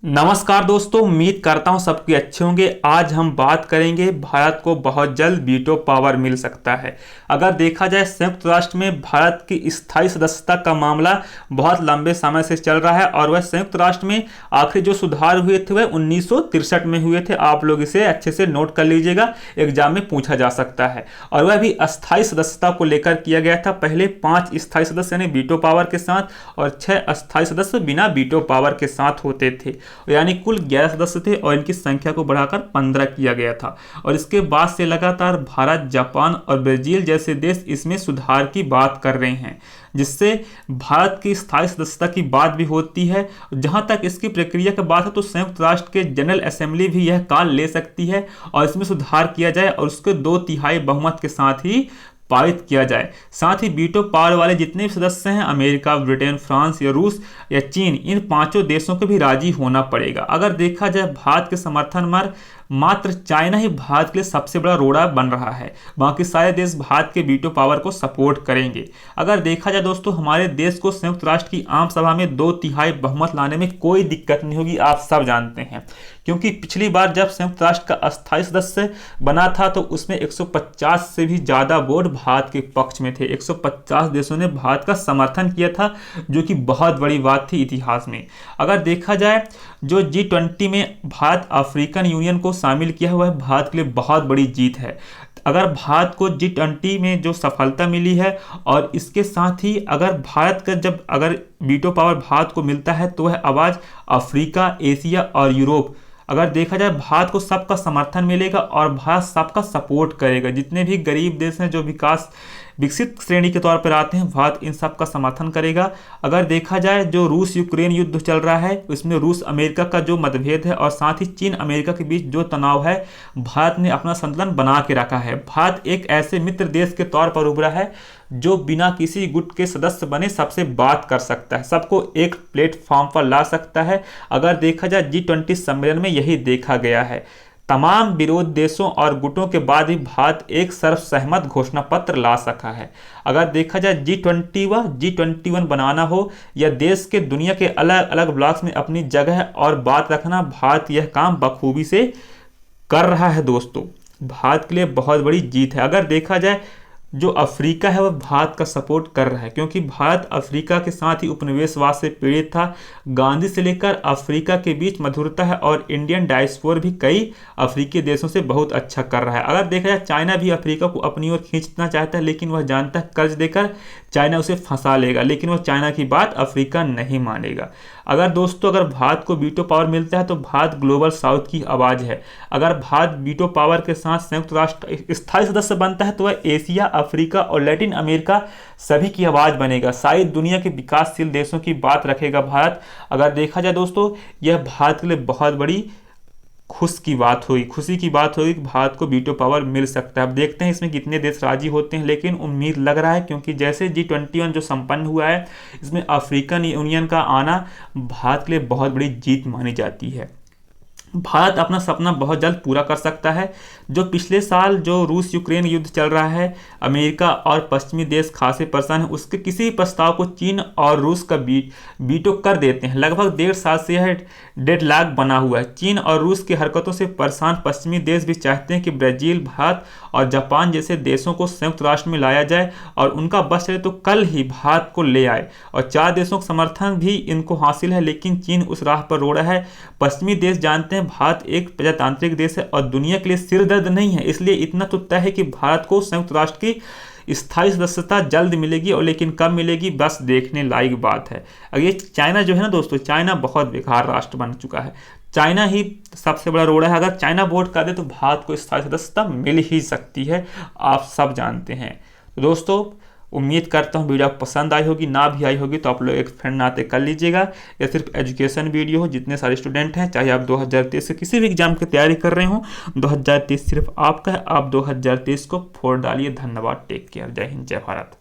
नमस्कार दोस्तों, उम्मीद करता हूँ सबके अच्छे होंगे। आज हम बात करेंगे भारत को बहुत जल्द वीटो पावर मिल सकता है। अगर देखा जाए संयुक्त राष्ट्र में भारत की स्थायी सदस्यता का मामला बहुत लंबे समय से चल रहा है और वह संयुक्त राष्ट्र में आखिरी जो सुधार हुए थे वह 1963 में हुए थे। आप लोग इसे अच्छे से नोट कर लीजिएगा, एग्जाम में पूछा जा सकता है। और वह भी अस्थायी सदस्यता को लेकर किया गया था। पहले 5 स्थायी सदस्य यानी वीटो पावर के साथ और 6 अस्थायी सदस्य बिना वीटो पावर के साथ होते थे, यानी कुल 11 सदस्य थे और इनकी संख्या को बढ़ाकर 15 किया गया था। और इसके बाद से लगातार भारत, जापान और ब्राजील जैसे देश इसमें सुधार की बात कर रहे हैं, जिससे भारत की स्थायी सदस्यता की बात भी होती है। जहां तक इसकी प्रक्रिया की बात है तो संयुक्त राष्ट्र के जनरल असेंबली भी यह कॉल ले सकती है और इसमें सुधार किया जाए और उसके 2/3 बहुमत के साथ ही पारित किया जाए। साथ ही वीटो पावर वाले जितने भी सदस्य हैं, अमेरिका, ब्रिटेन, फ्रांस या रूस या चीन, इन 5 देशों को भी राजी होना पड़ेगा। अगर देखा जाए भारत के समर्थन में मात्र चाइना ही भारत के लिए सबसे बड़ा रोड़ा बन रहा है, बाकी सारे देश भारत के वीटो पावर को सपोर्ट करेंगे। अगर देखा जाए दोस्तों, हमारे देश को संयुक्त राष्ट्र की आम सभा में 2/3 बहुमत लाने में कोई दिक्कत नहीं होगी, आप सब जानते हैं। क्योंकि पिछली बार जब संयुक्त राष्ट्र का अस्थायी सदस्य बना था तो उसमें 150 से भी ज्यादा वोट भारत के पक्ष में थे। 150 देशों ने भारत का समर्थन किया था, जो कि बहुत बड़ी बात थी इतिहास में। अगर देखा जाए, जो G20 में भारत अफ्रीकन यूनियन को शामिल किया हुआ है, भारत के लिए बहुत बड़ी जीत है। अगर भारत को G20 में जो सफलता मिली है और इसके साथ ही अगर भारत का अगर वीटो पावर भारत को मिलता है तो वह आवाज़ अफ्रीका, एशिया और यूरोप, अगर देखा जाए भारत को सबका समर्थन मिलेगा और भारत सबका सपोर्ट करेगा। जितने भी गरीब देश हैं जो विकसित श्रेणी के तौर पर आते हैं, भारत इन सब का समर्थन करेगा। अगर देखा जाए, जो रूस यूक्रेन युद्ध चल रहा है उसमें रूस अमेरिका का जो मतभेद है और साथ ही चीन अमेरिका के बीच जो तनाव है, भारत ने अपना संतुलन बना के रखा है। भारत एक ऐसे मित्र देश के तौर पर उभरा है जो बिना किसी गुट के सदस्य बने सबसे बात कर सकता है, सबको एक प्लेटफॉर्म पर ला सकता है। अगर देखा जाए, G20 सम्मेलन में यही देखा गया है। तमाम विरोध देशों और गुटों के बाद ही भारत एक सर्वसहमत घोषणा पत्र ला सका है। अगर देखा जाए, G20 व G21 बनाना हो या देश के दुनिया के अलग अलग ब्लॉक्स में अपनी जगह और बात रखना, भारत यह काम बखूबी से कर रहा है। दोस्तों, भारत के लिए बहुत बड़ी जीत है। अगर देखा जाए, जो अफ्रीका है वह भारत का सपोर्ट कर रहा है, क्योंकि भारत अफ्रीका के साथ ही उपनिवेशवाद से पीड़ित था। गांधी से लेकर अफ्रीका के बीच मधुरता है और इंडियन डायस्पोरा भी कई अफ्रीकी देशों से बहुत अच्छा कर रहा है। अगर देखा जाए, चाइना भी अफ्रीका को अपनी ओर खींचना चाहता है, लेकिन वह जानता है कर्ज देकर चाइना उसे फंसा लेगा, लेकिन वह चाइना की बात अफ्रीका नहीं मानेगा। अगर दोस्तों, अगर भारत को वीटो पावर मिलता है तो भारत ग्लोबल साउथ की आवाज़ है। अगर भारत वीटो पावर के साथ संयुक्त राष्ट्र स्थायी सदस्य बनता है तो वह एशिया, अफ्रीका और लैटिन अमेरिका सभी की आवाज़ बनेगा। सारी दुनिया के विकासशील देशों की बात रखेगा भारत। अगर देखा जाए दोस्तों, यह भारत के लिए बहुत बड़ी खुशी की बात होगी कि भारत को वीटो पावर मिल सकता है। अब देखते हैं इसमें कितने देश राजी होते हैं, लेकिन उम्मीद लग रहा है, क्योंकि जैसे G21 जो संपन्न हुआ है, इसमें अफ्रीकन यूनियन का आना भारत के लिए बहुत बड़ी जीत मानी जाती है। भारत अपना सपना बहुत जल्द पूरा कर सकता है। जो पिछले साल जो रूस यूक्रेन युद्ध चल रहा है, अमेरिका और पश्चिमी देश खासे परेशान हैं, उसके किसी भी प्रस्ताव को चीन और रूस का वीटो कर देते हैं। लगभग 1.5 साल से यह डेडलॉक बना हुआ है। चीन और रूस की हरकतों से परेशान पश्चिमी देश भी चाहते हैं कि ब्राजील, भारत और जापान जैसे देशों को संयुक्त राष्ट्र में लाया जाए और उनका बस चले तो कल ही भारत को ले आए। और 4 देशों का समर्थन भी इनको हासिल है, लेकिन चीन उस राह पर रोड़ा है। पश्चिमी देश जानते हैं भारत एक प्रजातांत्रिक देश है और दुनिया के लिए सिरदर्द नहीं है, इसलिए इतना तो तय है कि भारत को संयुक्त राष्ट्र की स्थायी सदस्यता जल्द मिलेगी। और लेकिन कब मिलेगी, बस देखने लायक बात है। अब ये चाइना जो है ना दोस्तों, चाइना बहुत बेकार राष्ट्र बन चुका है। चाइना ही सबसे बड़ा रोड़ा है। अगर चाइना वोट कर दे तो भारत को स्थायी सदस्यता मिल ही सकती है, आप सब जानते हैं। तो दोस्तों, उम्मीद करता हूँ वीडियो पसंद आई होगी। ना भी आई होगी तो आप लोग एक फ्रेंड नाते कर लीजिएगा। यह सिर्फ एजुकेशन वीडियो हो। जितने सारे स्टूडेंट हैं, चाहे आप 2023 से किसी भी एग्जाम की तैयारी कर रहे हो, 2023 सिर्फ आपका है। आप 2023 को फोड़ डालिए। धन्यवाद। Take care. जय हिंद, जय भारत।